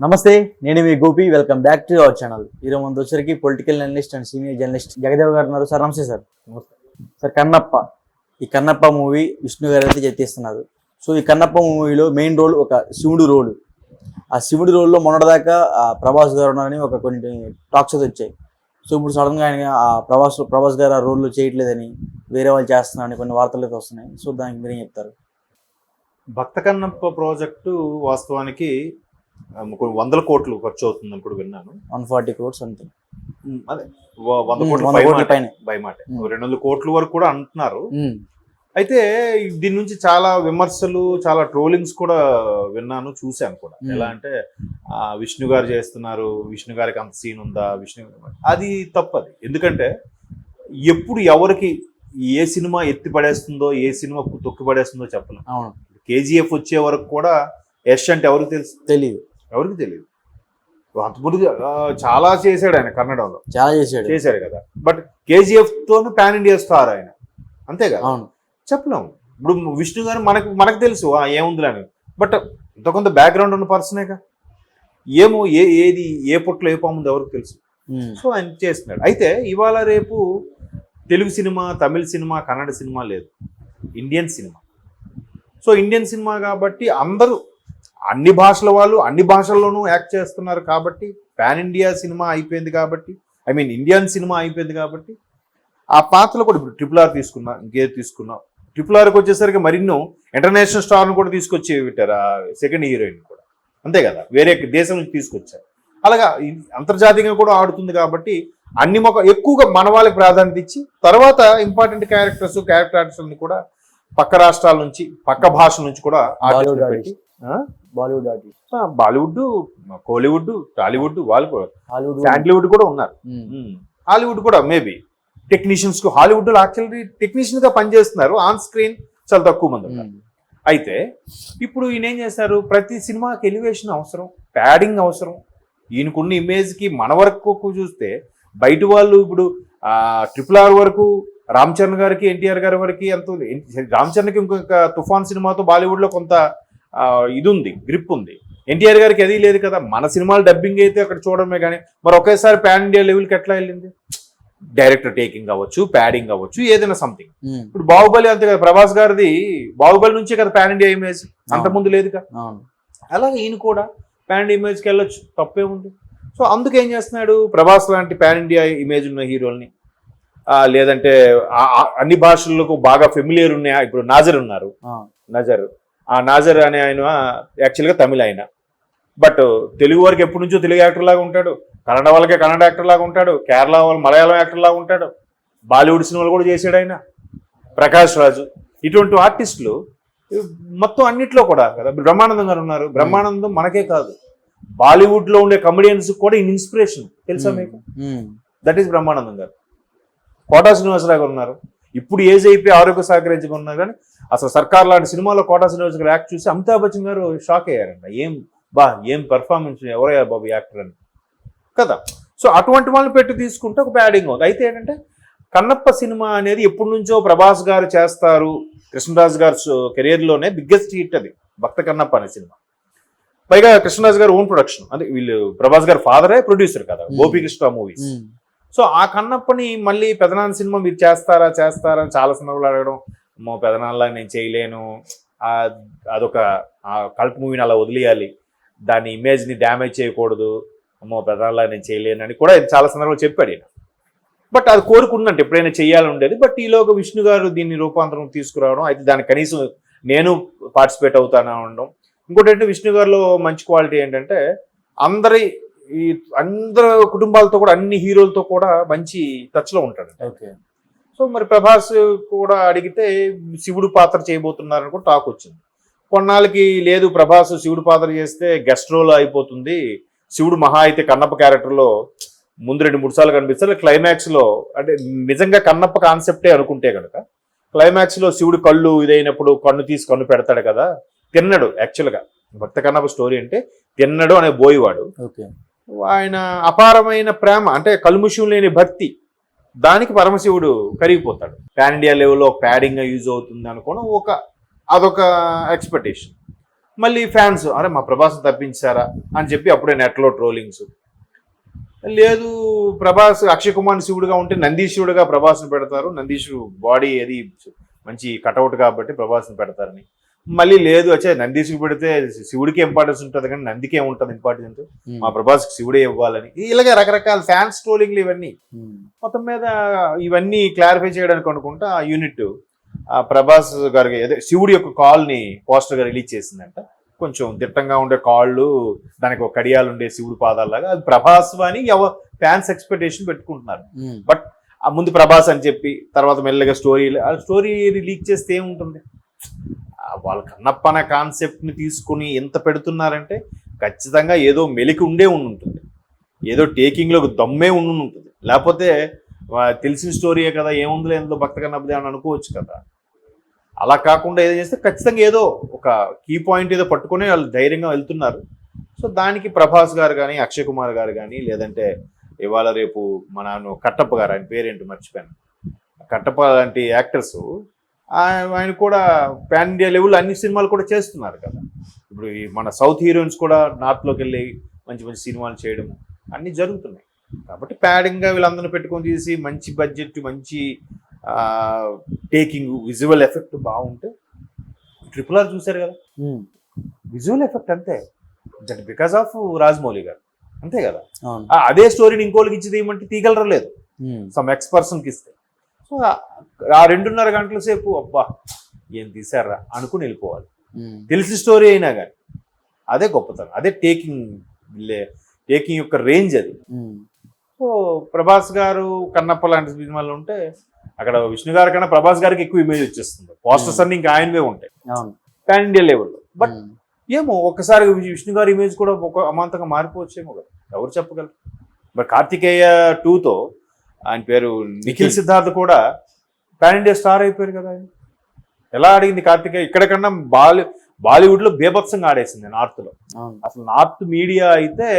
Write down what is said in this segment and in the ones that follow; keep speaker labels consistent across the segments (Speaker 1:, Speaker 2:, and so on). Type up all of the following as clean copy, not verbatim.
Speaker 1: నమస్తే, నేను మీ Gopi. Welcome back to our channel. ఈరోజు మన వచ్చరికి political analyst and senior journalist Jagadev గారు ఉన్నారు. సార్ నమస్తే. సార్ కన్నప్ప, ఈ కన్నప్ప మూవీ విష్ణు గారు అయితే చేస్తున్నారు. సో ఈ కన్నప్ప మూవీలో మెయిన్ రోల్ ఒక శివుడు రోల్. ఆ శివుడి రోల్లో మొన్నటిదాకా ప్రభాస్ గారు ఉన్నారని కొన్ని టాక్స్ అయితే వచ్చాయి. సో ఇప్పుడు సడన్గా ఆయన ప్రభాస్ గారు ఆ రోల్లో చేయట్లేదని, వేరే వాళ్ళు చేస్తున్నారని కొన్ని వార్తలు అయితే వస్తున్నాయి. సో దానికి మీరేం చెప్తారు?
Speaker 2: భక్త కన్నప్ప ప్రాజెక్టు వాస్తవానికి కొన్ని 100 కోట్లు ఖర్చు అవుతుందని కూడా విన్నాను.
Speaker 1: 140 crores అంతే.
Speaker 2: అదే 100 కోట్ల పైన బై మాట 200 కోట్ల వరకు కూడా అంటున్నారు. అయితే దీని నుంచి చాలా విమర్శలు, చాలా ట్రోలింగ్స్ కూడా విన్నాను, చూశాను కూడా. ఎలా అంటే విష్ణు గారు చేస్తున్నారు, విష్ణు గారికి అంత సీన్ ఉందా, అది తప్పది. ఎందుకంటే ఎప్పుడు ఎవరికి ఏ సినిమా ఎత్తి పడేస్తుందో, ఏ సినిమా తొక్కి పడేస్తుందో చెప్పలేం. KGF వచ్చే వరకు కూడా యష్ అంటే ఎవరికి తెలియదు. అంతకుముందు చాలా చేశాడు ఆయన, కన్నడంలో
Speaker 1: చాలా చేశాడు
Speaker 2: కదా. బట్ KGF తోనే పాన్ ఇండియా స్టార్ ఆయన, అంతే కదా. చెప్పలేము. ఇప్పుడు విష్ణు గారు మనకు తెలుసు ఏముంది అని, బట్ ఇంత కొంత బ్యాక్గ్రౌండ్ ఉన్న పర్సనేగా. ఏమో ఏది ఏ పొట్లో ఏ పాముంది ఎవరికి తెలుసు. సో ఆయన చేస్తున్నాడు. అయితే ఇవాళ రేపు తెలుగు సినిమా, తమిళ సినిమా, కన్నడ సినిమా లేదు, Indian cinema. So Indian cinema కాబట్టి అందరూ, అన్ని భాషల వాళ్ళు అన్ని భాషల్లోనూ యాక్ట్ చేస్తున్నారు కాబట్టి, పాన్ ఇండియా సినిమా అయిపోయింది కాబట్టి, ఇండియన్ సినిమా అయిపోయింది కాబట్టి ఆ పాత్రలు కూడా ఇప్పుడు RRR తీసుకున్నా, ఇంకేది తీసుకున్నా, RRRకి వచ్చేసరికి మరిన్నో ఇంటర్నేషనల్ స్టార్ను కూడా తీసుకొచ్చి పెట్టారు, సెకండ్ హీరోయిన్ కూడా, అంతే కదా. వేరే దేశం నుంచి తీసుకొచ్చారు. అలాగా అంతర్జాతీయంగా కూడా ఆడుతుంది కాబట్టి అన్ని ఎక్కువగా మన వాళ్ళకి ప్రాధాన్యత ఇచ్చి, తర్వాత ఇంపార్టెంట్ క్యారెక్టర్ ఆర్టిస్టులని కూడా పక్క రాష్ట్రాల నుంచి, పక్క భాష నుంచి కూడా బాలీవుడ్, కోలీవుడ్, టాలీవుడ్, వాళ్ళు కూడా, శాండ్లీవుడ్ కూడా ఉన్నారు, హాలీవుడ్ కూడా మేబీ టెక్నీషియన్స్. హాలీవుడ్ లో యాక్చువల్లీ టెక్నీషియన్ గా పనిచేస్తున్నారు, ఆన్ స్క్రీన్ చాలా తక్కువ మంది ఉన్నారు. అయితే ఇప్పుడు ఈయన ఏం చేస్తారు, ప్రతి సినిమాకి ఎలివేషన్ అవసరం, ప్యాడింగ్ అవసరం. ఈయనకున్న ఇమేజ్ కి మన వరకు చూస్తే బయట వాళ్ళు ఇప్పుడు RRR వరకు రామ్ చరణ్ గారికి, NTR గారి వరకు ఎంత ఉంది. రామ్ చరణ్కి ఇంకొక తుఫాన్ సినిమాతో బాలీవుడ్ లో కొంత ఇది ఉంది, గ్రిప్ ఉంది. NTR గారికి అది లేదు కదా. మన సినిమాలు డబ్బింగ్ అయితే అక్కడ చూడడమే కానీ మరి ఒకేసారి పాన్ ఇండియా లెవెల్కి ఎట్లా వెళ్ళింది? డైరెక్టర్ టేకింగ్ అవ్వచ్చు, ప్యాడింగ్ అవ్వచ్చు, ఏదైనా సంథింగ్. ఇప్పుడు బాహుబలి అంతే కదా, ప్రభాస్ గారిది బాహుబలి నుంచే కదా పాన్ ఇండియా ఇమేజ్, అంతకుముందు లేదు కదా. అలాగే ఈయన కూడా పాన్ ఇండియా ఇమేజ్కి వెళ్ళొచ్చు, తప్పే ఉంది. సో అందుకు ఏం చేస్తున్నాడు, ప్రభాస్ లాంటి పాన్ ఇండియా ఇమేజ్ ఉన్న హీరోల్ని, లేదంటే అన్ని భాషలకు బాగా ఫెమిలియర్ ఉన్నాయి. ఇప్పుడు నాజర్ ఉన్నారు, నాజర్ అనే ఆయన యాక్చువల్గా తమిళ ఆయన, బట్ తెలుగు వారికి ఎప్పటి నుంచో తెలుగు యాక్టర్ లాగా ఉంటాడు, కన్నడ వాళ్ళకే కన్నడ యాక్టర్ లాగా ఉంటాడు, కేరళ వాళ్ళు మలయాళం యాక్టర్ లాగా ఉంటాడు, బాలీవుడ్ సినిమాలు కూడా చేశాడు ఆయన. ప్రకాష్ రాజు, ఇటువంటి ఆర్టిస్టులు మొత్తం అన్నిట్లో కూడా కదా. బ్రహ్మానందం గారు ఉన్నారు. బ్రహ్మానందం మనకే కాదు, బాలీవుడ్ లో ఉండే కమెడియన్స్ కూడా ఇన్స్పిరేషన్, తెలుసా మీకు? దట్ ఈస్ బ్రహ్మానందం గారు. కోటా శ్రీనివాసరావు గారు ఉన్నారు. ఇప్పుడు ఏజ్ అయిపోయి ఆరోగ్య సహకరించుకుని ఉన్నారు, కానీ అసలు సర్కార్ లాంటి సినిమాలో కోటా శ్రీనివాసరావు గారు యాక్ట్ చూసి అమితాబ్ బచ్చన్ గారు షాక్ అయ్యారంట. ఏం పెర్ఫార్మెన్స్, ఎవరయ్యా బాబు యాక్టర్ అని కదా. సో అటువంటి వాళ్ళు పెట్టి తీసుకుంటే ఒక ప్యాడింగ్ ఉంది. అయితే ఏంటంటే కన్నప్ప సినిమా అనేది ఎప్పటి నుంచో ప్రభాస్ గారు చేస్తారు, కృష్ణరాజు గారు కెరియర్లోనే బిగ్గెస్ట్ హిట్ అది భక్త కన్నప్ప అనే సినిమా. పైగా కృష్ణరాజు గారు ఓన్ ప్రొడక్షన్, అంటే వీళ్ళు ప్రభాస్ గారు ఫాదరే ప్రొడ్యూసర్ కదా, గోపికృష్ణ మూవీస్. సో ఆ కన్నప్పని మళ్ళీ పెదనాన్న సినిమా మీరు చేస్తారా అని చాలా సందర్భాలు అడగడం, పెదనాన్నలా నేను చేయలేను, అదొక కల్ట్ మూవీని అలా వదిలేయాలి, దాని ఇమేజ్ని డ్యామేజ్ చేయకూడదు, పెదనాన్నలా నేను చేయలేను అని కూడా చాలా సందర్భాలు చెప్పాడు ఈయన. బట్ అది కోరుకున్నట్టు ఎప్పుడైనా చేయాలని ఉండేది. బట్ ఈలోగా విష్ణు గారు దీన్ని రూపాంతరం తీసుకురావడం, అయితే దానికి కనీసం నేను పార్టిసిపేట్ అవుతాను అనడం. ఇంకోటి ఏంటంటే విష్ణు గారిలో మంచి క్వాలిటీ ఏంటంటే అందరి కుటుంబాలతో కూడా, అన్ని హీరోలతో కూడా మంచి టచ్లో ఉంటాడు. సో మరి ప్రభాస్ కూడా అడిగితే శివుడు పాత్ర చేయబోతున్నారని కూడా టాక్ వచ్చింది. కొన్నాళ్ళకి లేదు, ప్రభాస్ శివుడు పాత్ర చేస్తే గెస్ట్ రోల్ అయిపోతుంది, శివుడు మహా అయితే కన్నప్ప క్యారెక్టర్లో ముందు 2-3 సార్లు కనిపిస్తారు, క్లైమాక్స్లో అంటే నిజంగా కన్నప్ప కాన్సెప్టే అనుకుంటే కనుక క్లైమాక్స్లో శివుడు కళ్ళు ఇదైనప్పుడు కన్ను తీసి కన్ను పెడతాడు కదా. తిన్నడు యాక్చువల్గా భక్త కన్నప్ప స్టోరీ అంటే తిన్నడు అనే బోయివాడు, ఆయన అపారమైన ప్రేమ అంటే కల్ముషం లేని భక్తి, దానికి పరమశివుడు కరిగిపోతాడు. పాన్ ఇండియా లెవెల్లో ప్యాడింగ్ యూజ్ అవుతుంది అనుకోవడం అదొక ఎక్స్పెక్టేషన్. మళ్ళీ ఫ్యాన్స్ అరే మా ప్రభాస్ తప్పించారా అని చెప్పి అప్పుడే నెట్లో ట్రోలింగ్స్. లేదు ప్రభాస్ అక్షయ్ కుమార్ శివుడుగా ఉంటే నందీశుడుగా ప్రభాస్ని పెడతారు, నందీశుడు బాడీ అది మంచి కటౌట్ కాబట్టి ప్రభాస్ని పెడతారని. మళ్ళీ లేదు వచ్చే నందీశుడు పెడితే శివుడికి ఇంపార్టెన్స్ ఉంటుంది కానీ నందికి ఏముంటుంది ఇంపార్టెన్స్, మా ప్రభాస్కి శివుడే ఇవ్వాలని. ఇలాగే రకరకాల ఫ్యాన్స్ ట్రోలింగ్లు ఇవన్నీ. మొత్తం మీద ఇవన్నీ క్లారిఫై చేయడానికి అనుకుంటా ఆ యూనిట్ ప్రభాస్ గారికి అదే శివుడి యొక్క కాల్ని పోస్టర్గా రిలీజ్ చేసిందంట. కొంచెం దిట్టంగా ఉండే కాళ్ళు, దానికి ఒక కడియాలు ఉండే శివుడి పాదాలలాగా, అది ప్రభాస్ అని ఫ్యాన్స్ ఎక్స్పెక్టేషన్ పెట్టుకుంటున్నారు. బట్ ఆ ముందు ప్రభాస్ అని చెప్పి తర్వాత మెల్లగా స్టోరీ లీక్ చేస్తే ఏముంటుంది, వాళ్ళ కన్నప్ప అనే కాన్సెప్ట్ని తీసుకుని ఎంత పెడుతున్నారంటే ఖచ్చితంగా ఏదో మెలికి ఉండే ఉంటుంది, ఏదో టేకింగ్లో దమ్మే ఉంటుంది. లేకపోతే తెలిసిన స్టోరీయే కదా ఏముందిలే ఎందులో భక్త కన్నప్పదే అని అనుకోవచ్చు కదా. అలా కాకుండా ఏదో చేస్తే ఖచ్చితంగా ఏదో ఒక కీ పాయింట్ ఏదో పట్టుకొని వాళ్ళు ధైర్యంగా వెళ్తున్నారు. సో దానికి ప్రభాస్ గారు కానీ అక్షయ్ కుమార్ గారు కానీ లేదంటే ఇవాళ రేపు మన కట్టప్ప గారు, ఆయన పేరేంటి మర్చిపోయాను, కట్టప్ప లాంటి యాక్టర్స్ ఆయన కూడా పాన్ ఇండియా లెవెల్ అన్ని సినిమాలు కూడా చేస్తున్నారు కదా. ఇప్పుడు మన సౌత్ హీరోయిన్స్ కూడా నార్త్లోకి వెళ్ళి మంచి మంచి సినిమాలు చేయడం అన్నీ జరుగుతున్నాయి. కాబట్టి ప్యాడింగ్గా వీళ్ళందరినీ పెట్టుకొని తీసి మంచి బడ్జెట్, మంచి టేకింగ్, విజువల్ ఎఫెక్ట్ బాగుంటే RRR చూశారు కదా, విజువల్ ఎఫెక్ట్ అంతే, దట్ బికాస్ ఆఫ్ రాజమౌళి గారు అంతే కదా. అదే స్టోరీని ఇంకోళ్ళకి ఇచ్చి తీయమంటే తీయగలరు, లేదు సమ్ ఎక్స్పర్సన్కి ఇస్తే. సో ఆ 2.5 గంటల సేపు అబ్బా ఏం తీసారా అనుకుని వెళ్ళిపోవాలి, తెలిసి స్టోరీ అయినా కానీ. అదే గొప్పతనం, అదే టేకింగ్ యొక్క రేంజ్ అది. సో ప్రభాస్ గారు కన్నప్ప లాంటి సినిమాలు ఉంటే అక్కడ విష్ణు గారి కన్నా ప్రభాస్ గారికి ఎక్కువ ఇమేజ్ వచ్చేస్తుంది. పోస్టర్స్ అన్ని ఇంకా ఆయనవే ఉంటాయి పాన్ ఇండియా లెవెల్లో. బట్ ఏమో ఒక్కసారి విష్ణు గారి ఇమేజ్ కూడా ఒక అమాంతంగా మారిపోవచ్చేమో కదా, ఎవరు చెప్పగలరు. మరి కార్తికేయ 2తో ఆయన పేరు నిఖిల్ సిద్ధార్థ్ కూడా పాన్ ఇండియా స్టార్ అయిపోయారు కదా. ఆయన ఎలా ఆడింది కార్తికేయ, ఇక్కడ కన్నా బాలీవుడ్ లో బేభత్సంగా ఆడేసింది నార్త్ లో. అసలు నార్త్ మీడియా అయితే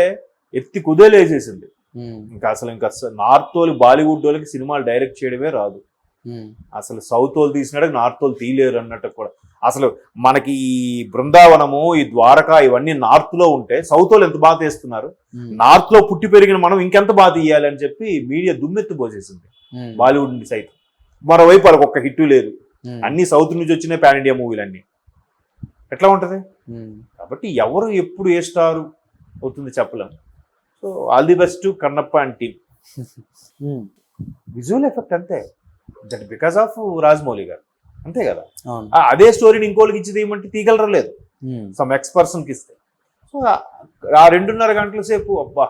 Speaker 2: ఎత్తి కుదేలేసేసింది. ఇంకా నార్త్ వాళ్ళు బాలీవుడ్ వాళ్ళకి సినిమాలు డైరెక్ట్ చేయడమే రాదు, అసలు సౌత్ వాళ్ళు తీసినాడు నార్త్ వాళ్ళు తీయలేరు అన్నట్టు కూడా. అసలు మనకి ఈ బృందావనము, ఈ ద్వారకా ఇవన్నీ నార్త్ లో ఉంటే సౌత్ వాళ్ళు ఎంత బాగా తీస్తున్నారు, నార్త్ లో పుట్టి పెరిగిన మనం ఇంకెంత బాగా తీయాలి అని చెప్పి మీడియా దుమ్మెత్తి పోసేసింది బాలీవుడ్ సైతం. మరోవైపు వాళ్ళకి ఒక్క హిట్ లేదు, అన్ని సౌత్ నుంచి వచ్చినాయి పాన్ ఇండియా మూవీలన్నీ. ఎట్లా ఉంటది. కాబట్టి ఎవరు ఎప్పుడు ఏ స్టార్ అవుతుంది చెప్పలేము. So all the best Kannappa and team. Visual effect అంతే, దట్ బికాస్ ఆఫ్ రాజమౌళి గారు అంతే కదా. అదే స్టోరీని ఇంకోళ్ళకి ఇచ్చి తీయమంటే తీయగలరు, లేదు సమ్ ఎక్స్పర్సన్కి ఇస్తే. సో ఆ 2.5 గంటల సేపు అబ్బా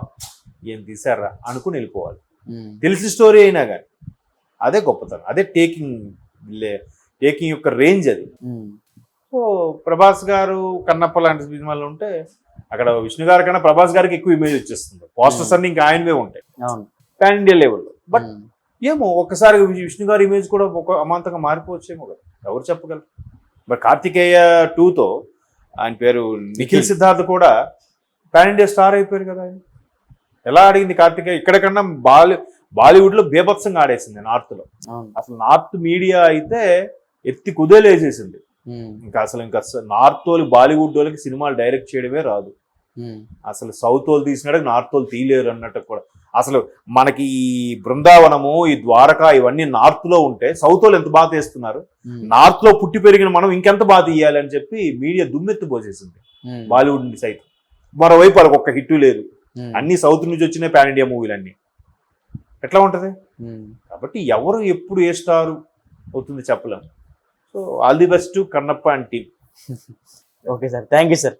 Speaker 2: ఏం తీసారా అనుకుని వెళ్ళిపోవాలి, తెలిసి స్టోరీ అయినా కానీ. అదే గొప్పతనం, అదే టేకింగ్ యొక్క రేంజ్ అది. సో ప్రభాస్ గారు కన్నప్ప లాంటి సినిమాలు ఉంటే అక్కడ విష్ణు గారి కన్నా ప్రభాస్ గారికి ఎక్కువ ఇమేజ్ వచ్చేస్తుంది. పోస్టర్స్ అన్ని ఇంకా ఆయనవే ఉంటాయి పాన్ ఇండియా లెవెల్లో. బట్ ఏమో ఒక్కసారి విష్ణు గారి ఇమేజ్ కూడా ఒక అమాంతంగా మారిపోవచ్చేమో కదా, ఎవరు చెప్పగలరు. మరి కార్తికేయ 2తో ఆయన పేరు నిఖిల్ సిద్ధార్థ్ కూడా పాన్ ఇండియా స్టార్ అయిపోయారు కదా. ఆయన ఎలా ఆడింది కార్తికేయ, ఇక్కడ కన్నా బాలీవుడ్ లో బేభత్సంగా ఆడేసింది నార్త్ లో. అసలు నార్త్ మీడియా అయితే ఎత్తి కుదేలేసేసింది. ఇంకా నార్త్ వాళ్ళు బాలీవుడ్ వాళ్ళకి సినిమాలు డైరెక్ట్ చేయడమే రాదు, అసలు సౌత్ వాళ్ళు తీసినాడు నార్త్ వాళ్ళు తీయలేరు అన్నట్టు కూడా. అసలు మనకి ఈ బృందావనము, ఈ ద్వారకా ఇవన్నీ నార్త్ లో ఉంటే సౌత్ వాళ్ళు ఎంత బాగా తీస్తున్నారు, నార్త్ లో పుట్టి పెరిగిన మనం ఇంకెంత బాగా తీయాలి అని చెప్పి మీడియా దుమ్మెత్తి పోసేసింది బాలీవుడ్ సైతం. మరోవైపు వాళ్ళకి ఒక్క హిట్ లేదు, అన్ని సౌత్ నుంచి వచ్చినాయి పాన్ ఇండియా మూవీలన్నీ. ఎట్లా ఉంటది. కాబట్టి ఎవరు ఎప్పుడు ఏ స్టార్ అవుతుంది చెప్పలేము. So all the best Kannappa and team.
Speaker 1: Okay sir, thank you sir.